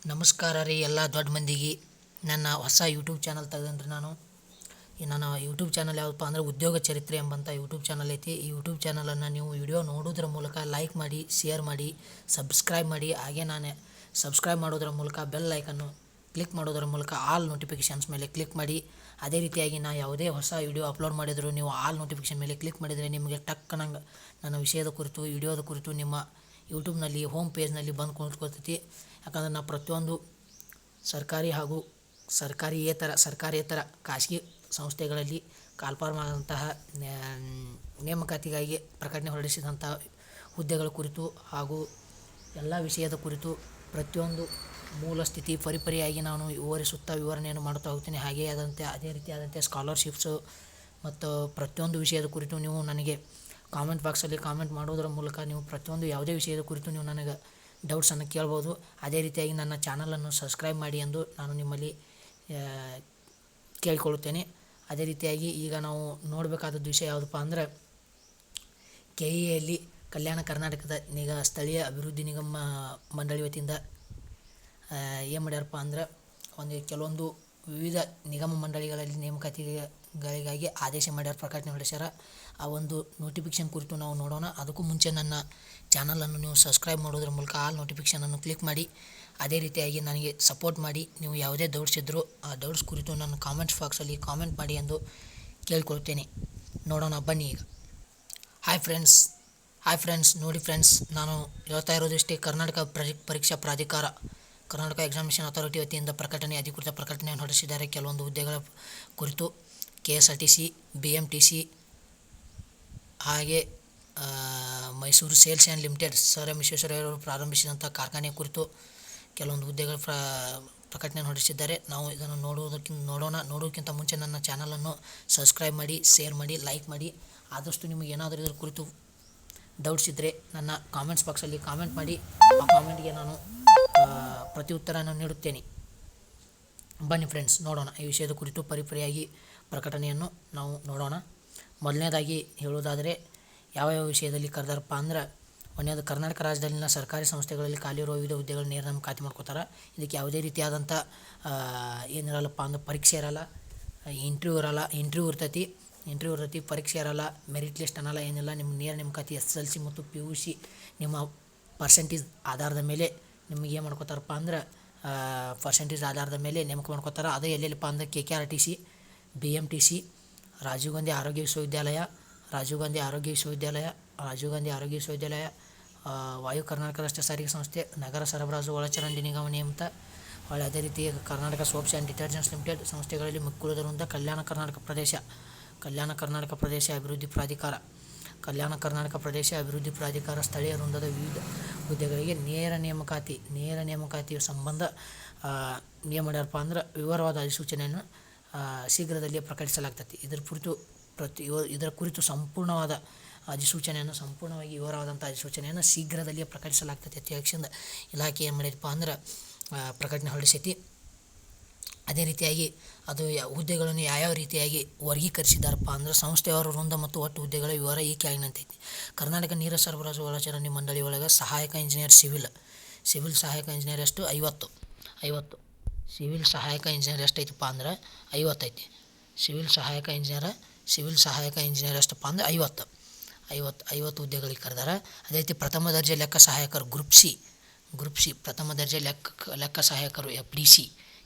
ನಮಸ್ಕಾರ ರೀ ಎಲ್ಲ ದೊಡ್ಡ ಮಂದಿಗೆ. ನನ್ನ ಹೊಸ ಯೂಟ್ಯೂಬ್ ಚಾನಲ್ ತೆಗೆದನ್ರಿ ನಾನು. ನನ್ನ ಯೂಟ್ಯೂಬ್ ಚಾನಲ್ ಯಾವುದಪ್ಪ ಅಂದ್ರೆ ಉದ್ಯೋಗ ಚರಿತ್ರೆ ಎಂಬಂಥ ಯೂಟ್ಯೂಬ್ ಚಾನಲ್ ಐತಿ. ಈ ಯೂಟ್ಯೂಬ್ ಚಾನಲನ್ನು ನೀವು ವಿಡಿಯೋ ನೋಡೋದ್ರ ಮೂಲಕ ಲೈಕ್ ಮಾಡಿ, ಶೇರ್ ಮಾಡಿ, ಸಬ್ಸ್ಕ್ರೈಬ್ ಮಾಡಿ. ಹಾಗೆ ನಾನು ಸಬ್ಸ್ಕ್ರೈಬ್ ಮಾಡೋದ್ರ ಮೂಲಕ ಬೆಲ್ ಐಕನ್ನು ಕ್ಲಿಕ್ ಮಾಡೋದ್ರ ಮೂಲಕ ಆಲ್ ನೋಟಿಫಿಕೇಷನ್ಸ್ ಮೇಲೆ ಕ್ಲಿಕ್ ಮಾಡಿ. ಅದೇ ರೀತಿಯಾಗಿ ನಾನು ಯಾವುದೇ ಹೊಸ ವಿಡಿಯೋ ಅಪ್ಲೋಡ್ ಮಾಡಿದರೂ ನೀವು ಆಲ್ ನೋಟಿಫಿಕೇಷನ್ ಮೇಲೆ ಕ್ಲಿಕ್ ಮಾಡಿದರೆ ನಿಮಗೆ ಟಕ್ಕನಂಗೆ ನನ್ನ ವಿಷಯದ ಕುರಿತು, ವಿಡಿಯೋದ ಕುರಿತು ನಿಮ್ಮ ಯೂಟ್ಯೂಬ್ನಲ್ಲಿ ಹೋಮ್ ಪೇಜ್ನಲ್ಲಿ ಬಂದು ಕುಳಿತುಕೊಳ್ತೈತಿ. ಯಾಕಂದ್ರೆ ನಾನು ಪ್ರತಿಯೊಂದು ಸರ್ಕಾರಿ ಹಾಗೂ ಸರ್ಕಾರೇತರ ಖಾಸಗಿ ಸಂಸ್ಥೆಗಳಲ್ಲಿ ಕಾಲ್ಫಾರ್ಮ್ ನೇಮಕಾತಿಗಾಗಿ ಪ್ರಕಟಣೆ ಹೊರಡಿಸಿದಂಥ ಹುದ್ದೆಗಳ ಕುರಿತು ಹಾಗೂ ಎಲ್ಲ ವಿಷಯದ ಕುರಿತು ಪ್ರತಿಯೊಂದು ಮೂಲ ಸ್ಥಿತಿ ಪರಿಪರಿಯಾಗಿ ನಾನು ವಿವರಣೆಯನ್ನು ಮಾಡುತ್ತಾ ಹೋಗ್ತೀನಿ. ಅದೇ ರೀತಿಯಾದಂತೆ ಸ್ಕಾಲರ್ಶಿಪ್ಸು ಮತ್ತು ಪ್ರತಿಯೊಂದು ವಿಷಯದ ಕುರಿತು ನೀವು ನನಗೆ ಕಾಮೆಂಟ್ ಬಾಕ್ಸಲ್ಲಿ ಕಾಮೆಂಟ್ ಮಾಡೋದ್ರ ಮೂಲಕ ನೀವು ಪ್ರತಿಯೊಂದು ಯಾವುದೇ ವಿಷಯದ ಕುರಿತು ನೀವು ನನಗೆ ಡೌಟ್ಸನ್ನು ಕೇಳ್ಬೋದು. ಅದೇ ರೀತಿಯಾಗಿ ನನ್ನ ಚಾನಲನ್ನು ಸಬ್ಸ್ಕ್ರೈಬ್ ಮಾಡಿ ಎಂದು ನಾನು ನಿಮ್ಮಲ್ಲಿ ಕೇಳಿಕೊಳ್ಳುತ್ತೇನೆ. ಅದೇ ರೀತಿಯಾಗಿ ಈಗ ನಾವು ನೋಡಬೇಕಾದದ್ದು ವಿಷಯ ಯಾವುದಪ್ಪ ಅಂದ್ರೆ KEAಯಲ್ಲಿ ಕಲ್ಯಾಣ ಕರ್ನಾಟಕದ ಸ್ಥಳೀಯ ಅಭಿವೃದ್ಧಿ ನಿಗಮ ಮಂಡಳಿ ವತಿಯಿಂದ ಏನು ಮಾಡ್ಯಾರಪ್ಪ ಅಂದ್ರೆ ಕೆಲವೊಂದು ವಿವಿಧ ನಿಗಮ ಮಂಡಳಿಗಳಲ್ಲಿ ನೇಮಕಾತಿಗಳಿಗಾಗಿ ಆದೇಶ ಮಾಡ್ಯಾರ, ಪ್ರಕಟಣೆ ಹೊರಡಿಸ್ಯಾರ. ಆ ಒಂದು ನೋಟಿಫಿಕೇಷನ್ ಕುರಿತು ನಾವು ನೋಡೋಣ. ಅದಕ್ಕೂ ಮುಂಚೆ ನನ್ನ ಚಾನಲನ್ನು ನೀವು ಸಬ್ಸ್ಕ್ರೈಬ್ ಮಾಡೋದ್ರ ಮೂಲಕ ಆಲ್ ನೋಟಿಫಿಕೇಷನನ್ನು ಕ್ಲಿಕ್ ಮಾಡಿ. ಅದೇ ರೀತಿಯಾಗಿ ನನಗೆ ಸಪೋರ್ಟ್ ಮಾಡಿ. ನೀವು ಯಾವುದೇ ಡೌಟ್ಸ್ ಇದ್ದರೂ ಆ ಡೌಟ್ಸ್ ಕುರಿತು ನನ್ನ ಕಾಮೆಂಟ್ಸ್ ಬಾಕ್ಸಲ್ಲಿ ಕಾಮೆಂಟ್ ಮಾಡಿ ಎಂದು ಕೇಳಿಕೊಳ್ತೇನೆ. ನೋಡೋಣ ಬನ್ನಿ ಈಗ. ಹಾಯ್ ಫ್ರೆಂಡ್ಸ್, ನೋಡಿ ಫ್ರೆಂಡ್ಸ್, ನಾನು ಹೇಳ್ತಾ ಇರೋದಿಷ್ಟೇ. ಕರ್ನಾಟಕ ಪರೀಕ್ಷಾ ಪ್ರಾಧಿಕಾರ, ಕರ್ನಾಟಕ ಎಕ್ಸಾಮಿನೇಷನ್ ಅಥಾರಿಟಿ ವತಿಯಿಂದ ಅಧಿಕೃತ ಪ್ರಕಟಣೆಯನ್ನು ಹೊರಡಿಸಿದ್ದಾರೆ. ಕೆಲವೊಂದು ಹುದ್ದೆಗಳ ಕುರಿತು KSRTC, BMTC ಹಾಗೆ Mysore sales and limited sir M ವಿಶ್ವೇಶ್ವರಯ್ಯನವರು ಪ್ರಾರಂಭಿಸಿದಂಥ ಕಾರ್ಖಾನೆ ಕುರಿತು ಕೆಲವೊಂದು ಹುದ್ದೆಗಳ ಪ್ರಕಟಣೆಯನ್ನು ಹೊರಡಿಸಿದ್ದಾರೆ. ನಾವು ಇದನ್ನು ನೋಡೋಕ್ಕಿಂತ ಮುಂಚೆ ನನ್ನ ಚಾನಲನ್ನು ಸಬ್ಸ್ಕ್ರೈಬ್ ಮಾಡಿ, ಶೇರ್ ಮಾಡಿ, ಲೈಕ್ ಮಾಡಿ. ಆದಷ್ಟು ನಿಮಗೆ ಏನಾದರೂ ಇದರ ಕುರಿತು ಡೌಟ್ಸ್ ಇದ್ದರೆ ನನ್ನ ಕಾಮೆಂಟ್ಸ್ ಬಾಕ್ಸಲ್ಲಿ ಕಾಮೆಂಟ್ ಮಾಡಿ. ಆ ಕಾಮೆಂಟ್ಗೆ ನಾನು ಪ್ರತಿ ಉತ್ತರವನ್ನು ನೀಡುತ್ತೇನೆ. ಬನ್ನಿ ಫ್ರೆಂಡ್ಸ್, ನೋಡೋಣ ಈ ವಿಷಯದ ಕುರಿತು ಪರಿಪರಿಯಾಗಿ ಪ್ರಕಟಣೆಯನ್ನು ನಾವು ನೋಡೋಣ. ಮೊದಲನೇದಾಗಿ ಹೇಳೋದಾದರೆ ಯಾವ ವಿಷಯದಲ್ಲಿ ಕರೆದಾರಪ್ಪ ಅಂದ್ರೆ, ಒಂದನೇದು ಕರ್ನಾಟಕ ರಾಜ್ಯದಲ್ಲಿನ ಸರ್ಕಾರಿ ಸಂಸ್ಥೆಗಳಲ್ಲಿ ಖಾಲಿ ಇರುವ ವಿವಿಧ ಹುದ್ದೆಗಳು ನೇರ ನೇಮಕಾತಿ ಮಾಡ್ಕೋತಾರೆ. ಇದಕ್ಕೆ ಯಾವುದೇ ರೀತಿಯಾದಂಥ ಏನಿರಲ್ಲಪ್ಪ ಅಂದ್ರೆ ಪರೀಕ್ಷೆ ಇರಲ್ಲ, ಇಂಟರ್ವ್ಯೂ ಇರ್ತೈತಿ, ಪರೀಕ್ಷೆ ಇರಲ್ಲ, ಮೆರಿಟ್ ಲಿಸ್ಟ್ ಅನ್ನಲ್ಲ, ಏನಿಲ್ಲ. ನಿಮ್ಮ ನೇರ ನೇಮಕಾತಿ SSLC ಮತ್ತು PUC ನಿಮ್ಮ ಪರ್ಸೆಂಟೇಜ್ ಆಧಾರದ ಮೇಲೆ ನಿಮಗೆ ಏನು ಮಾಡ್ಕೋತಾರಪ್ಪ ಅಂದ್ರೆ ಪರ್ಸೆಂಟೇಜ್ ಆಧಾರದ ಮೇಲೆ ನೇಮಕ ಮಾಡ್ಕೋತಾರೆ. ಅದು ಎಲ್ಲೆಲ್ಲಪ್ಪ ಅಂದ್ರೆ KKRTC, BMTC, ರಾಜೀವ್ ಗಾಂಧಿ ಆರೋಗ್ಯ ವಿಶ್ವವಿದ್ಯಾಲಯ, ವಾಯು ಕರ್ನಾಟಕ ರಸ್ತೆ ಸಾರಿಗೆ ಸಂಸ್ಥೆ, ನಗರ ಸರಬರಾಜು ಒಳಚರಂಡಿ ನಿಗಮ ನಿಯಮಿತ. ಅದೇ ರೀತಿ Karnataka soaps and detergents limited ಸಂಸ್ಥೆಗಳಲ್ಲಿ ಮುಖ್ಯವಿರುವುದರಿಂದ ಕಲ್ಯಾಣ ಕರ್ನಾಟಕ ಪ್ರದೇಶ ಅಭಿವೃದ್ಧಿ ಪ್ರಾಧಿಕಾರ ಸ್ಥಳೀಯ ವೃಂದದ ವಿವಿಧ ಹುದ್ದೆಗಳಿಗೆ ನೇರ ನೇಮಕಾತಿಯ ಸಂಬಂಧ ಏನು ಮಾಡ್ಯಾರಪ್ಪ ಅಂದ್ರೆ ವಿವರವಾದ ಅಧಿಸೂಚನೆಯನ್ನು ಶೀಘ್ರದಲ್ಲಿಯೇ ಪ್ರಕಟಿಸಲಾಗ್ತದೆ. ಇದರ ಕುರಿತು ಸಂಪೂರ್ಣವಾದ ಸಂಪೂರ್ಣವಾಗಿ ವಿವರವಾದಂಥ ಅಧಿಸೂಚನೆಯನ್ನು ಶೀಘ್ರದಲ್ಲಿಯೇ ಪ್ರಕಟಿಸಲಾಗ್ತದೆ ಅಂತ ಹೇಳಿದ ಇಲಾಖೆ ಏನು ಮಾಡಿದಪ್ಪ ಅಂದ್ರೆ ಪ್ರಕಟಣೆ ಹೊರಡಿಸೈತಿ. ಅದೇ ರೀತಿಯಾಗಿ ಅದು ಹುದ್ದೆಗಳನ್ನು ಯಾವ್ಯಾವ ರೀತಿಯಾಗಿ ವರ್ಗೀಕರಿಸಿದ್ದಾರಪ್ಪ ಅಂದ್ರೆ ಸಂಸ್ಥೆಯವರ ವೃಂದ ಮತ್ತು ಒಟ್ಟು ಹುದ್ದೆಗಳ ವಿವರ ಈ ಕೆಳಗಿನಂತೈತಿ. ಕರ್ನಾಟಕ ನೀರು ಸರಬರಾಜು ಒಳಚರಂಡಿ ಮಂಡಳಿ ಒಳಗೆ ಸಹಾಯಕ ಇಂಜಿನಿಯರ್ ಸಿವಿಲ್ ಸಹಾಯಕ ಇಂಜಿನಿಯರ್ ಎಷ್ಟು 50. ಸಿವಿಲ್ ಸಹಾಯಕ ಇಂಜಿನಿಯರ್ ಎಷ್ಟೈತಪ್ಪ ಅಂದ್ರೆ 50 ಐತಿ. ಸಿವಿಲ್ ಸಹಾಯಕ ಇಂಜಿನಿಯರ್ ಎಷ್ಟಪ್ಪ ಅಂದ್ರೆ 50 ಹುದ್ದೆಗಳಿಗೆ ಕರೆದಾರ. ಅದೇ ರೀತಿ ಪ್ರಥಮ ದರ್ಜೆ ಲೆಕ್ಕ ಸಹಾಯಕರು ಗ್ರೂಪ್ ಸಿ ಪ್ರಥಮ ದರ್ಜೆ ಲೆಕ್ಕ ಸಹಾಯಕರು FDC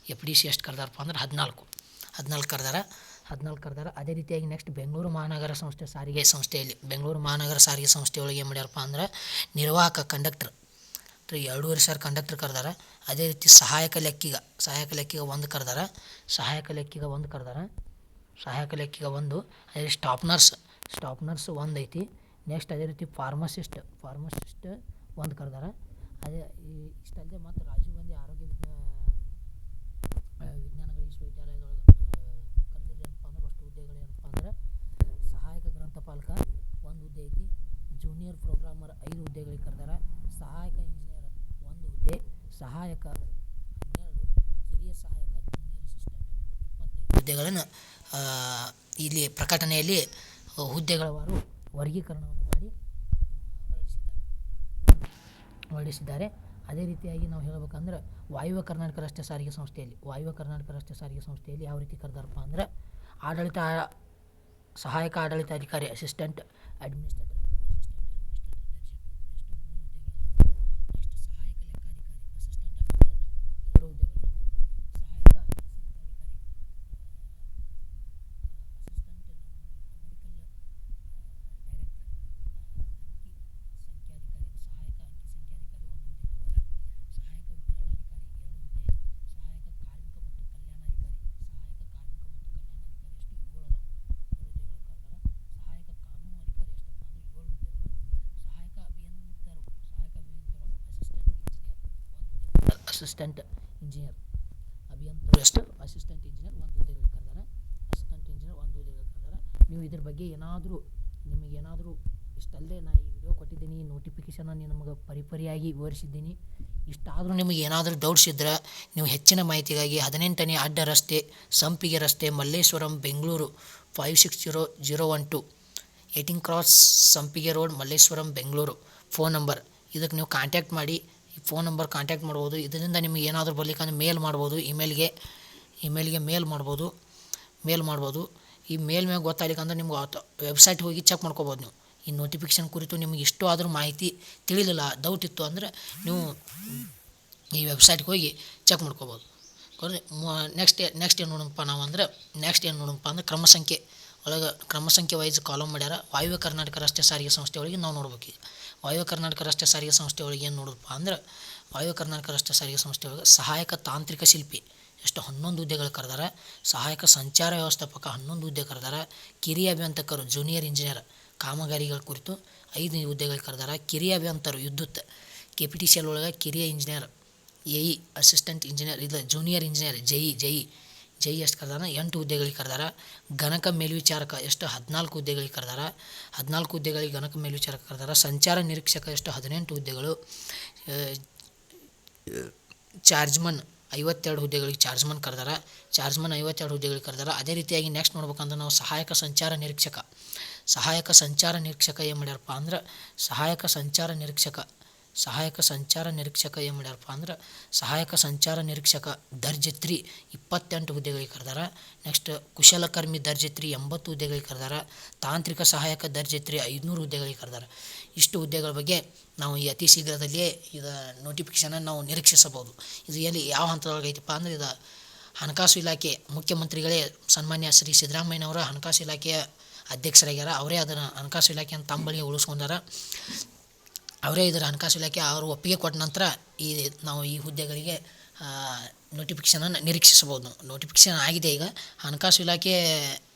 ಎಷ್ಟು ಕರೆದಾರಪ್ಪ ಅಂದ್ರೆ 14 ಕರೆದಾರ. ಅದೇ ರೀತಿಯಾಗಿ ನೆಕ್ಸ್ಟ್ ಬೆಂಗಳೂರು ಮಹಾನಗರ ಸಂಸ್ಥೆಯೊಳಗೆ ಏನು ಮಾಡ್ಯಾರಪ್ಪ ಅಂದ್ರೆ ನಿರ್ವಾಹಕ ಕಂಡಕ್ಟರ್ 2,500 ಕಂಡಕ್ಟರ್ ಕರೆದಾರ. ಅದೇ ರೀತಿ ಸಹಾಯಕ ಲೆಕ್ಕಿಗ 1 ಕರೆದಾರ. ಅದೇ ಸ್ಟಾಫ್ ನರ್ಸ್ 1 ಐತಿ. ನೆಕ್ಸ್ಟ್ ಅದೇ ರೀತಿ ಫಾರ್ಮಸಿಸ್ಟ್ 1 ಕರೆದಾರ. ಅದೇ ಇಷ್ಟಲ್ಲದೆ ಮತ್ತು ರಾಜೀವ್ ಗಾಂಧಿ ಆರೋಗ್ಯ ವಿಜ್ಞಾನಗಳ ವಿಶ್ವವಿದ್ಯಾಲಯದೊಳಗೆ ಕರೆದಿದ್ದೇನಪ್ಪ ಅಂದ್ರೆ ಅಷ್ಟು ಹುದ್ದೆಗಳು ಏನಪ್ಪ ಅಂದ್ರೆ ಸಹಾಯಕ ಗ್ರಂಥಪಾಲಕ 1 ಹುದ್ದೆ ಐತಿ. ಜೂನಿಯರ್ ಪ್ರೋಗ್ರಾಮರ್ 5 ಹುದ್ದೆಗಳಿಗೆ ಕರೆದಾರ. ಸಹಾಯಕ ಇಂಜಿನಿಯರ್ 1 ಹುದ್ದೆ. ಸಹಾಯಕ 12, ಕಿರಿಯ ಸಹಾಯಕ ಜೂನಿಯರ್ ಅಸಿಸ್ಟೆಂಟ್ 25 ಹುದ್ದೆಗಳನ್ನು ಇಲ್ಲಿ ಪ್ರಕಟಣೆಯಲ್ಲಿ ಹುದ್ದೆಗಳವಾರು ವರ್ಗೀಕರಣವನ್ನು ಮಾಡಿ ಹೊರಡಿಸಿದ್ದಾರೆ. ಅದೇ ರೀತಿಯಾಗಿ ನಾವು ಹೇಳಬೇಕಂದ್ರೆ ವಾಯುವ್ಯ ಕರ್ನಾಟಕ ರಸ್ತೆ ಸಾರಿಗೆ ಸಂಸ್ಥೆಯಲ್ಲಿ ಯಾವ ರೀತಿ ಕರೆದಾರಪ್ಪ ಅಂದ್ರೆ ಸಹಾಯಕ ಆಡಳಿತ ಅಧಿಕಾರಿ ಅಸಿಸ್ಟೆಂಟ್ ಅಡ್ಮಿನಿಸ್ಟ್ರೇಟರ್ ನೆಕ್ಸ್ಟ್ ಸಹಾಯಕ ಲೆಕ್ಕಾಧಿಕಾರಿ ಅಸಿಸ್ಟೆಂಟ್ ಅಕೌಂಟೆಂಟ್ 2 ಹುದ್ದೆಗಳು. ಸಹಾಯಕ ಅಧಿಕಾರಿ ಅಸಿಸ್ಟೆಂಟ್ ನ್ಯೂಮರಿಕಲ್ ಡೈರೆಕ್ಟರ್ ಸಹಾಯಕ ಅಂಕಿ ಸಂಖ್ಯಾಧಿಕಾರಿ 1 ಹುದ್ದೆ ಕರೆದಾರ. ಸಹಾಯಕ ವಿತರಣಾಧಿಕಾರಿ 2 ಹುದ್ದೆ. ಸಹಾಯಕ ಕಾರ್ಮಿಕ ಮತ್ತು ಕಲ್ಯಾಣಾಧಿಕಾರಿ ಎಷ್ಟು 7 ಹುದ್ದೆಗಳು ಕರೆದಾರ. ಸಹಾಯಕ ಕಾನೂನು ಅಧಿಕಾರಿ ಎಷ್ಟಪ್ಪ ಅಂದ್ರೆ 7 ಹುದ್ದೆಗಳು. ಸಹಾಯಕ ಅಭಿಯಂತರು ಅಸಿಸ್ಟೆಂಟ್ ಇಂಜಿನಿಯರ್ ಅಭಿಯಂತರು ಎಷ್ಟು ಅಸಿಸ್ಟೆಂಟ್ ಇಂಜಿನಿಯರ್ 1 ಹುದ್ದೆಗಳು ಕರೆದಾರ. ನೀವು ಇದ್ರ ಬಗ್ಗೆ ನಿಮಗೇನಾದರೂ ಇಷ್ಟಲ್ಲದೆ ನಾ ಈ ವಿಡಿಯೋ ಕೊಟ್ಟಿದ್ದೀನಿ, ನೋಟಿಫಿಕೇಷನ್ ನಿಮಗೆ ಪರಿಪರಿಯಾಗಿ ವಿವರಿಸಿದ್ದೀನಿ. ಇಷ್ಟಾದರೂ ನಿಮಗೆ ಏನಾದರೂ ಡೌಟ್ಸ್ ಇದ್ದರೆ ನೀವು ಹೆಚ್ಚಿನ ಮಾಹಿತಿಗಾಗಿ 18ನೇ ಅಡ್ಡ ರಸ್ತೆ, ಸಂಪಿಗೆ ರಸ್ತೆ, ಮಲ್ಲೇಶ್ವರಂ, ಬೆಂಗಳೂರು 560012 18 ಕ್ರಾಸ್ ಸಂಪಿಗೆ road, Malleshwaram, Bengaluru phone number. ಇದಕ್ಕೆ ನೀವು ಕಾಂಟ್ಯಾಕ್ಟ್ ಮಾಡಿ, ಈ ಫೋನ್ ನಂಬರ್ ಕಾಂಟ್ಯಾಕ್ಟ್ ಮಾಡ್ಬೋದು. ಇದರಿಂದ ನಿಮಗೆ ಏನಾದರೂ ಬರ್ಲಿಕ್ಕಂದ್ರೆ ಮೇಲ್ ಮಾಡ್ಬೋದು, ಇಮೇಲ್ಗೆ ಮೇಲ್ ಮಾಡ್ಬೋದು. ಈ ಮೇಲ್ ಮ್ಯಾಗ ಗೊತ್ತಾಗ್ಲಿಕ್ಕಂದ್ರೆ ನಿಮ್ಗೆ ವೆಬ್ಸೈಟ್ ಹೋಗಿ ಚೆಕ್ ಮಾಡ್ಕೋಬೋದು. ನೀವು ಈ ನೋಟಿಫಿಕೇಷನ್ ಕುರಿತು ನಿಮಗೆ ಇಷ್ಟು ಆದರೂ ಮಾಹಿತಿ ತಿಳಿಲಿಲ್ಲ, ಡೌಟ್ ಇತ್ತು ಅಂದರೆ ನೀವು ಈ ವೆಬ್ಸೈಟ್ಗೆ ಹೋಗಿ ಚೆಕ್ ಮಾಡ್ಕೋಬೋದು. ನೆಕ್ಸ್ಟ್ ಏನು ನೋಡೋಣಪ್ಪ ಅಂದ್ರೆ ಕ್ರಮ ಸಂಖ್ಯೆ ವೈಸ್ ಕಾಲಮ್ ಮಾಡ್ಯಾರ. ವಾಯುವ್ಯ ಕರ್ನಾಟಕ ರಸ್ತೆ ಸಾರಿಗೆ ಸಂಸ್ಥೆ ಒಳಗೆ ನಾವು ನೋಡ್ಬೇಕು. ಈಗ ವಾಯುವ್ಯ ಕರ್ನಾಟಕ ರಸ್ತೆ ಸಾರಿಗೆ ಸಂಸ್ಥೆ ಒಳಗೆ ಏನು ನೋಡೋದಪ್ಪ ಅಂದ್ರೆ ವಾಯುವ್ಯ ಕರ್ನಾಟಕ ರಸ್ತೆ ಸಾರಿಗೆ ಸಂಸ್ಥೆ ಒಳಗೆ ಸಹಾಯಕ ತಾಂತ್ರಿಕ ಶಿಲ್ಪಿ ಎಷ್ಟು 11 ಹುದ್ದೆಗಳು ಕರೆದಾರ. ಸಹಾಯಕ ಸಂಚಾರ ವ್ಯವಸ್ಥಾಪಕ 11 ಹುದ್ದೆ ಕರೆದಾರ. ಕಿರಿಯ ಅಭಿಯಂತಕರು ಜೂನಿಯರ್ ಇಂಜಿನಿಯರ್ ಕಾಮಗಾರಿಗಳ ಕುರಿತು 5 ಹುದ್ದೆಗಳು ಕರೆದಾರ. ಕಿರಿಯ ಅಭಿಯಂತರು ವಿದ್ಯುತ್ KPTCL ಒಳಗೆ ಕಿರಿಯ ಇಂಜಿನಿಯರ್ AE ಅಸಿಸ್ಟೆಂಟ್ ಇಂಜಿನಿಯರ್ ಇಲ್ಲ ಜೂನಿಯರ್ ಇಂಜಿನಿಯರ್ ಜೈ ಎಷ್ಟು ಕರೆದಾರ 8 ಹುದ್ದೆಗಳಿಗೆ ಕರೆದಾರ. ಗಣಕ ಮೇಲ್ವಿಚಾರಕ ಎಷ್ಟು 14 ಹುದ್ದೆಗಳಿಗೆ ಕರೆದಾರ. 14 ಹುದ್ದೆಗಳಿಗೆ ಗಣಕ ಮೇಲ್ವಿಚಾರಕ ಕರೆದಾರ. ಸಂಚಾರ ನಿರೀಕ್ಷಕ ಎಷ್ಟು 18 ಹುದ್ದೆಗಳು. ಚಾರ್ಜ್ಮನ್ 52 ಹುದ್ದೆಗಳಿಗೆ ಚಾರ್ಜ್ಮನ್ 52 ಹುದ್ದೆಗಳಿಗೆ ಕರೆದಾರ. ಅದೇ ರೀತಿಯಾಗಿ ನೆಕ್ಸ್ಟ್ ನೋಡ್ಬೇಕಂದ್ರೆ ನಾವು ಸಹಾಯಕ ಸಂಚಾರ ನಿರೀಕ್ಷಕ ಏನು ಮಾಡ್ಯಾರಪ್ಪ ಅಂದ್ರೆ ಸಹಾಯಕ ಸಂಚಾರ ನಿರೀಕ್ಷಕ ದರ್ಜೆ 3 28 ಹುದ್ದೆಗಳಿಗೆ ಕರೆದಾರ. ನೆಕ್ಸ್ಟ್ ಕುಶಲಕರ್ಮಿ ದರ್ಜೆ 3 80 ಹುದ್ದೆಗಳಿಗೆ ಕರೆದಾರ. ತಾಂತ್ರಿಕ ಸಹಾಯಕ ದರ್ಜೆ 3 500 ಹುದ್ದೆಗಳಿಗೆ ಕರೆದಾರ. ಇಷ್ಟು ಹುದ್ದೆಗಳ ಬಗ್ಗೆ ನಾವು ಈ ಅತಿ ಶೀಘ್ರದಲ್ಲಿಯೇ ಇದು ನೋಟಿಫಿಕೇಷನನ್ನು ನಾವು ನಿರೀಕ್ಷಿಸಬಹುದು. ಇದು ಯಾವ ಹಂತದೊಳಗೆ ಐತಪ್ಪ ಅಂದರೆ ಇದು ಹಣಕಾಸು ಇಲಾಖೆ ಮುಖ್ಯಮಂತ್ರಿಗಳೇ ಸನ್ಮಾನ್ಯ ಶ್ರೀ ಸಿದ್ದರಾಮಯ್ಯನವರ ಹಣಕಾಸು ಇಲಾಖೆಯ ಅಧ್ಯಕ್ಷರಾಗ್ಯಾರ. ಅವರೇ ಅದನ್ನು ಹಣಕಾಸು ಇಲಾಖೆಯನ್ನು ತಮ್ಮ ಬಳಿಗೆ ಉಳಿಸ್ಕೊಂಡಾರ. ಅವರೇ ಇದರ ಹಣಕಾಸು ಇಲಾಖೆ ಅವರು ಒಪ್ಪಿಗೆ ಕೊಟ್ಟ ನಂತರ ನಾವು ಈ ಹುದ್ದೆಗಳಿಗೆ ನೋಟಿಫಿಕೇಷನನ್ನು ನಿರೀಕ್ಷಿಸಬಹುದು. ನೋಟಿಫಿಕೇಷನ್ ಆಗಿದೆ. ಈಗ ಹಣಕಾಸು ಇಲಾಖೆ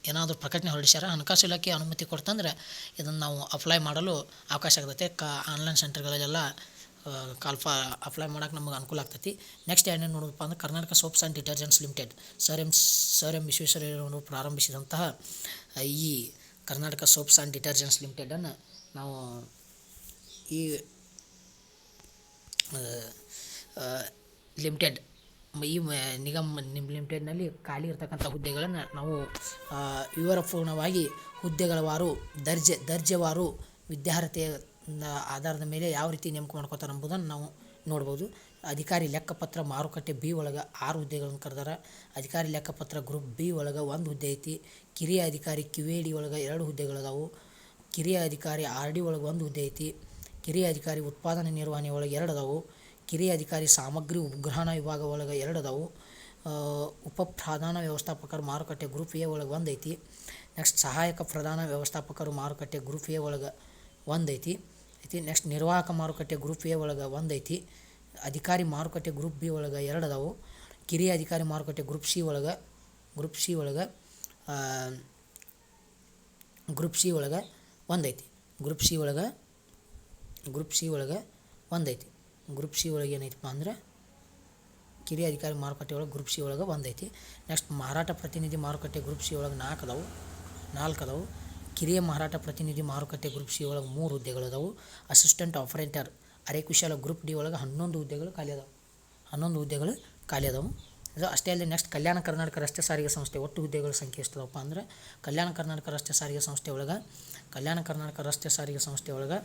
ಏನಾದರೂ ಪ್ರಕಟಣೆ ಹೊರಡಿಸ್ಯಾರ, ಹಣಕಾಸು ಇಲಾಖೆ ಅನುಮತಿ ಕೊಡ್ತಂದ್ರೆ ಇದನ್ನು ನಾವು ಅಪ್ಲೈ ಮಾಡಲು ಅವಕಾಶ ಆಗ್ತೈತೆ. ಆನ್ಲೈನ್ ಸೆಂಟರ್ಗಳಲ್ಲೆಲ್ಲ ಅಪ್ಲೈ ಮಾಡೋಕೆ ನಮಗೆ ಅನುಕೂಲ ಆಗ್ತೈತಿ. ನೆಕ್ಸ್ಟ್ ಏನೇನು ನೋಡೋದಪ್ಪ ಅಂದ್ರೆ Karnataka soaps and detergents limited sir M ವಿಶ್ವೇಶ್ವರಯ್ಯನವರು ಪ್ರಾರಂಭಿಸಿದಂತಹ ಈ ಕರ್ನಾಟಕ ಸೋಪ್ಸ್ ಆ್ಯಂಡ್ ಡಿಟರ್ಜೆಂಟ್ಸ್ ಲಿಮಿಟೆಡನ್ನು ನಾವು ಈ ಲಿಮಿಟೆಡ್ನಲ್ಲಿ ಖಾಲಿ ಇರತಕ್ಕಂಥ ಹುದ್ದೆಗಳನ್ನು ನಾವು ವಿವರಪೂರ್ಣವಾಗಿ ಹುದ್ದೆಗಳ ವಾರು ದರ್ಜೆವಾರು ವಿದ್ಯಾರ್ಹತೆಯ ಆಧಾರದ ಮೇಲೆ ಯಾವ ರೀತಿ ನೇಮಕ ಮಾಡ್ಕೋತಾರೆ ಎಂಬುದನ್ನು ನಾವು ನೋಡ್ಬೋದು. ಅಧಿಕಾರಿ ಲೆಕ್ಕಪತ್ರ ಮಾರುಕಟ್ಟೆ B ಒಳಗೆ 6 ಹುದ್ದೆಗಳನ್ನು ಕರೆದಾರ. ಅಧಿಕಾರಿ ಲೆಕ್ಕಪತ್ರ ಗ್ರೂಪ್ B ಒಳಗೆ 1 ಹುದ್ದೆ ಐತಿ. ಕಿರಿಯ ಅಧಿಕಾರಿ QAD ಒಳಗೆ 2 ಹುದ್ದೆಗಳದಾವು. ಕಿರಿಯ ಅಧಿಕಾರಿ RD ಒಳಗೆ 1 ಹುದ್ದೆ ಐತಿ. ಕಿರಿಯ ಅಧಿಕಾರಿ ಉತ್ಪಾದನೆ ನಿರ್ವಹಣೆ ಒಳಗೆ 2 ಅದಾವು. ಕಿರಿಯ ಅಧಿಕಾರಿ ಸಾಮಗ್ರಿ ಉಪಗ್ರಹಣ ವಿಭಾಗ ಒಳಗೆ 2 ಅದಾವು. ಉಪ ಪ್ರಧಾನ ವ್ಯವಸ್ಥಾಪಕರು ಮಾರುಕಟ್ಟೆ ಗ್ರೂಪ್ A ಒಳಗೆ 1 ಐತಿ. ನೆಕ್ಸ್ಟ್ ಸಹಾಯಕ ಪ್ರಧಾನ ವ್ಯವಸ್ಥಾಪಕರು ಮಾರುಕಟ್ಟೆ ಗ್ರೂಪ್ A ಒಳಗೆ 1 ಐತಿ. ನೆಕ್ಸ್ಟ್ ನಿರ್ವಾಹಕ ಮಾರುಕಟ್ಟೆ ಗ್ರೂಪ್ A ಒಳಗೆ 1 ಐತಿ. ಅಧಿಕಾರಿ ಮಾರುಕಟ್ಟೆ ಗ್ರೂಪ್ B ಒಳಗೆ 2 ಅದಾವು. ಕಿರಿಯ ಅಧಿಕಾರಿ ಮಾರುಕಟ್ಟೆ ಗ್ರೂಪ್ C ಒಳಗೆ 1 ಐತಿ. ಗ್ರೂಪ್ ಸಿ ಒಳಗೆ 1 ಐತಿ. ಗ್ರೂಪ್ ಸಿ ಒಳಗೆ ಏನೈತಪ್ಪ ಅಂದ್ರೆ ಕಿರಿಯ ಅಧಿಕಾರಿ ಮಾರುಕಟ್ಟೆ ಒಳಗೆ ಗ್ರೂಪ್ ಸಿ ಒಳಗೆ 1 ಐತಿ. ನೆಕ್ಸ್ಟ್ ಮಾರಾಟ ಪ್ರತಿನಿಧಿ ಮಾರುಕಟ್ಟೆ ಗ್ರೂಪ್ ಸಿ ಒಳಗೆ 4 ಅದಾವು. ಕಿರಿಯ ಮಾರಾಟ ಪ್ರತಿನಿಧಿ ಮಾರುಕಟ್ಟೆ ಗ್ರೂಪ್ ಸಿ ಒಳಗೆ 3 ಹುದ್ದೆಗಳದಾವು. ಅಸಿಸ್ಟೆಂಟ್ ಆಪರೇಟರ್ ಅರೆಕುಶಲ ಗ್ರೂಪ್ ಡಿ ಒಳಗೆ 11 ಹುದ್ದೆಗಳು ಖಾಲಿ ಅದಾವು. ಇದು ಅಷ್ಟೇ ಅಲ್ಲದೆ ನೆಕ್ಸ್ಟ್ ಕಲ್ಯಾಣ ಕರ್ನಾಟಕ ರಸ್ತೆ ಸಾರಿಗೆ ಸಂಸ್ಥೆ ಒಟ್ಟು ಹುದ್ದೆಗಳ ಸಂಖ್ಯೆ ಎಷ್ಟದಪ್ಪ ಅಂದ್ರೆ ಕಲ್ಯಾಣ ಕರ್ನಾಟಕ ರಸ್ತೆ ಸಾರಿಗೆ ಸಂಸ್ಥೆ ಒಳಗೆ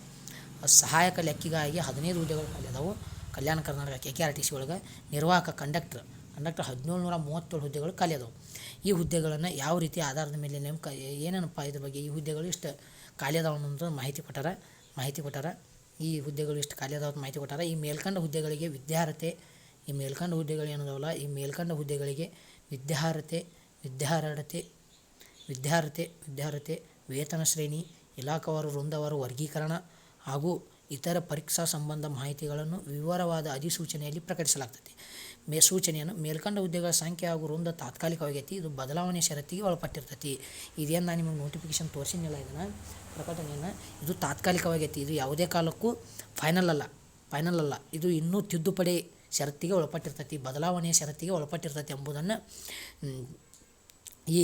ಸಹಾಯಕ ಲೆಕ್ಕಿಗಾಗಿ 15 ಹುದ್ದೆಗಳು ಖಾಲಿ ಅದಾವು. ಕಲ್ಯಾಣ ಕರ್ನಾಟಕ KKRTC ಒಳಗೆ ನಿರ್ವಾಹಕ ಕಂಡಕ್ಟರ್ 1737 ಹುದ್ದೆಗಳು ಖಾಲಿ ಅದಾವೆ. ಈ ಹುದ್ದೆಗಳನ್ನು ಯಾವ ರೀತಿ ಆಧಾರದ ಮೇಲೆ ನೇಮಕ ಏನೇನಪ್ಪ ಇದ್ರ ಬಗ್ಗೆ ಈ ಹುದ್ದೆಗಳು ಇಷ್ಟು ಖಾಲಿ ಅದಾವೆ ಅನ್ನೋದು ಮಾಹಿತಿ ಕೊಟ್ಟಾರ. ಈ ಹುದ್ದೆಗಳು ಇಷ್ಟು ಖಾಲಿ ಅದಾವ ಮಾಹಿತಿ ಕೊಟ್ಟಾರ. ಈ ಮೇಲ್ಕಂಡ ಹುದ್ದೆಗಳಿಗೆ ವಿದ್ಯಾರ್ಹತೆ ವೇತನ ಶ್ರೇಣಿ, ಇಲಾಖಾವಾರು ವೃಂದವಾರು ವರ್ಗೀಕರಣ ಹಾಗೂ ಇತರ ಪರೀಕ್ಷಾ ಸಂಬಂಧ ಮಾಹಿತಿಗಳನ್ನು ವಿವರವಾದ ಅಧಿಸೂಚನೆಯಲ್ಲಿ ಪ್ರಕಟಿಸಲಾಗ್ತದೆ. ಸೂಚನೆಯನ್ನು ಮೇಲ್ಕಂಡ ಹುದ್ದೆಗಳ ಸಂಖ್ಯೆ ಹಾಗೂ ವೃಂದ ತಾತ್ಕಾಲಿಕವಾಗೈತಿ. ಇದು ಬದಲಾವಣೆ ಷರತ್ತಿಗೆ ಒಳಪಟ್ಟಿರ್ತೈತಿ. ಇದೇನು ನಾನು ನಿಮಗೆ ನೋಟಿಫಿಕೇಶನ್ ತೋರಿಸಿನಿಲ್ಲ ಇದನ್ನು ಪ್ರಕಟಣೆಯನ್ನು, ಇದು ತಾತ್ಕಾಲಿಕವಾಗೈತಿ. ಇದು ಯಾವುದೇ ಕಾಲಕ್ಕೂ ಫೈನಲ್ ಅಲ್ಲ. ಇದು ಇನ್ನೂ ತಿದ್ದುಪಡಿ ಷರತ್ತಿಗೆ ಒಳಪಟ್ಟಿರ್ತೈತಿ, ಬದಲಾವಣೆಯ ಷರತ್ತಿಗೆ ಒಳಪಟ್ಟಿರ್ತೈತಿ ಎಂಬುದನ್ನು ಈ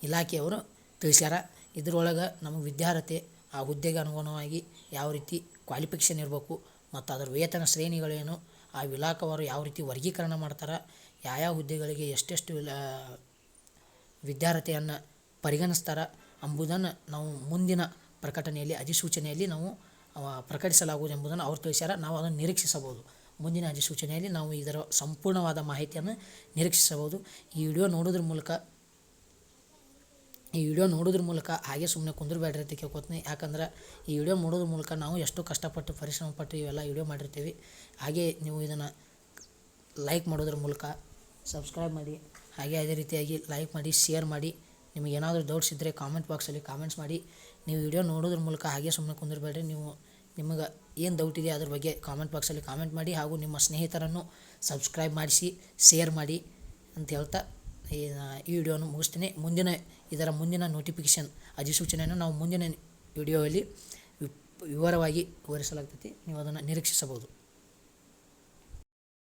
ಇಲಾಖೆಯವರು ತಿಳಿಸ್ಯಾರ. ಇದರೊಳಗೆ ನಮಗೆ ವಿದ್ಯಾರ್ಹತೆ ಆ ಹುದ್ದೆಗೆ ಅನುಗುಣವಾಗಿ ಯಾವ ರೀತಿ ಕ್ವಾಲಿಫಿಕೇಷನ್ ಇರಬೇಕು ಮತ್ತು ಅದರ ವೇತನ ಶ್ರೇಣಿಗಳೇನು, ಆ ಇಲಾಖಾವಾರು ಯಾವ ರೀತಿ ವರ್ಗೀಕರಣ ಮಾಡ್ತಾರೆ, ಯಾವ ಹುದ್ದೆಗಳಿಗೆ ಎಷ್ಟೆಷ್ಟು ವಿದ್ಯಾರ್ಹತೆಯನ್ನು ಪರಿಗಣಿಸ್ತಾರೆ ಎಂಬುದನ್ನು ನಾವು ಮುಂದಿನ ಪ್ರಕಟಣೆಯಲ್ಲಿ ಅಧಿಸೂಚನೆಯಲ್ಲಿ ನಾವು ಪ್ರಕಟಿಸಲಾಗುವುದು ಎಂಬುದನ್ನು ಅವರು ತಿಳಿಸ್ಯಾರ. ನಾವು ಅದನ್ನು ನಿರೀಕ್ಷಿಸಬಹುದು. ಮುಂದಿನ ಅಧಿಸೂಚನೆಯಲ್ಲಿ ನಾವು ಇದರ ಸಂಪೂರ್ಣವಾದ ಮಾಹಿತಿಯನ್ನು ನಿರೀಕ್ಷಿಸಬಹುದು. ಈ ವಿಡಿಯೋ ನೋಡೋದ್ರ ಮೂಲಕ ಹಾಗೆ ಸುಮ್ಮನೆ ಕುಂದ್ರಬೇಡ್ರಿ ಅಂತ ಕೇಳ್ಕೊತೀನಿ. ಯಾಕಂದ್ರೆ ಈ ವಿಡಿಯೋ ನೋಡೋದ್ರ ಮೂಲಕ ನಾವು ಎಷ್ಟು ಕಷ್ಟಪಟ್ಟು ಪರಿಶ್ರಮ ಪಟ್ಟು ಇವೆಲ್ಲ ವಿಡಿಯೋ ಮಾಡಿರ್ತೀವಿ. ಹಾಗೆ ನೀವು ಇದನ್ನು ಲೈಕ್ ಮಾಡೋದ್ರ ಮೂಲಕ ಸಬ್ಸ್ಕ್ರೈಬ್ ಮಾಡಿ, ಹಾಗೆ ಅದೇ ರೀತಿಯಾಗಿ ಲೈಕ್ ಮಾಡಿ, ಶೇರ್ ಮಾಡಿ. ನಿಮಗೆ ಏನಾದರೂ ಡೌಟ್ಸ್ ಇದ್ದರೆ ಕಾಮೆಂಟ್ ಬಾಕ್ಸಲ್ಲಿ ಕಾಮೆಂಟ್ಸ್ ಮಾಡಿ. ನೀವು ವಿಡಿಯೋ ನೋಡೋದ್ರ ಮೂಲಕ ಹಾಗೆ ಸುಮ್ಮನೆ ಕುಂದ್ರಬೇಡ್ರಿ. ನಿಮಗೆ ಏನು ಡೌಟ್ ಇದೆ ಅದ್ರ ಬಗ್ಗೆ ಕಾಮೆಂಟ್ ಬಾಕ್ಸಲ್ಲಿ ಕಾಮೆಂಟ್ ಮಾಡಿ. ಹಾಗೂ ನಿಮ್ಮ ಸ್ನೇಹಿತರನ್ನು ಸಬ್ಸ್ಕ್ರೈಬ್ ಮಾಡಿಸಿ, ಶೇರ್ ಮಾಡಿ ಅಂತ ಹೇಳ್ತಾ ಈ ವಿಡಿಯೋವನ್ನು ಮುಗಿಸ್ತೀನಿ. ಇದರ ಮುಂದಿನ ನೋಟಿಫಿಕೇಷನ್ ಅಧಿಸೂಚನೆಯನ್ನು ನಾವು ಮುಂದಿನ ವಿಡಿಯೋದಲ್ಲಿ ವಿವರವಾಗಿ ವಿವರಿಸಲಾಗ್ತೈತಿ. ನೀವು ಅದನ್ನು ನಿರೀಕ್ಷಿಸಬಹುದು.